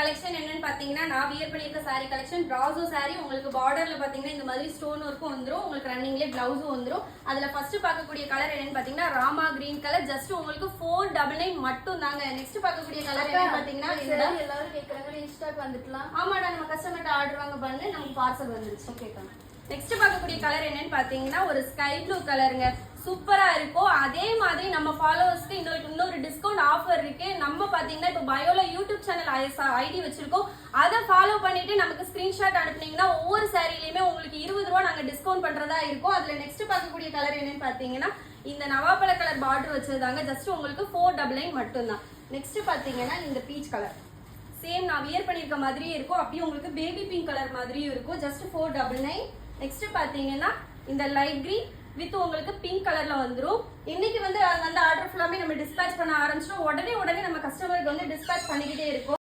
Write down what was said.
collection என்னன்னு பாத்தீங்கன்னா நான் வியர் பண்ணிருக்க saree கலெக்ஷன் பிராசோ saree உங்களுக்கு பார்டர்ல பாத்தீங்கன்னா இந்த மாதிரி ஸ்டோன் ஒர்க்கும் வந்துரும் உங்களுக்கு ரன்னிங்லயே பிளவுஸும் வந்துரும் அதுல ஃபர்ஸ்ட் பார்க்கக்கூடிய கலர் என்னன்னு பாத்தீங்கன்னா ராமா கிரீன் கலர் ஜஸ்ட் உங்களுக்கு 499 மட்டும் தாங்க நெக்ஸ்ட் பார்க்கக்கூடிய கலர் என்னன்னு பாத்தீங்கன்னா எல்லாரும் கேக்குறாங்க இன்ஸ்டாக்கு வந்துட்டலாம் ஆமாடா நம்ம கஸ்டமர்ட்ட ஆர்டர் வாங்க பண்ணு நமக்கு பார்சல் வந்துருச்சு ஓகேக்கா நெக்ஸ்ட் பார்க்கக்கூடிய கலர் என்னன்னு பாத்தீங்கன்னா ஒரு ஸ்கை ப்ளூ கலருங்க சூப்பரா இருக்கும் அதே மாதிரி நம்ம ஃபாலோவர்ஸ்க்கு இன்னொரு டிஸ்கவுண்ட் ஆஃபர் இருக்கு நம்ம பாத்தீங்கன்னா இப்போ பயோல யூடியூப் சேனல் ஐடி வச்சிருக்கோம் அதை ஃபாலோ பண்ணிட்டு நமக்கு ஸ்கிரீன்ஷாட் அனுப்புனீங்கன்னா ஒவ்வொரு சாரிலையுமே உங்களுக்கு 20 ரூபா நாங்க டிஸ்கவுண்ட் பண்றதா இருக்கும் அதுல நெக்ஸ்ட் பார்க்கக்கூடிய கலர் என்னன்னு பாத்தீங்கன்னா இந்த நவாப்பழ கலர் பார்டர் வச்சிருந்தாங்க ஜஸ்ட் உங்களுக்கு 499 மட்டும் தான் நெக்ஸ்ட் பாத்தீங்கன்னா இந்த பீச் கலர் சேம் நான் வியர் பண்ணிருக்க மாதிரியே இருக்கும் அப்படியே உங்களுக்கு பேபி பிங்க் கலர் மாதிரியும் இருக்கும் ஜஸ்ட் 499 நெக்ஸ்ட் பாத்தீங்கன்னா இந்த லைட் கிரீன் வித் உங்களுக்கு பிங்க் கலர்ல வந்துரும் இன்னைக்கு வந்து அந்த ஆர்டர் ஃபுல்லாமே நம்ம டிஸ்பேட்ச் பண்ண ஆரம்பிச்சோம் உடனே நம்ம கஸ்டமருக்கு வந்து டிஸ்பேட்ச் பண்ணிக்கிட்டே இருக்கோம்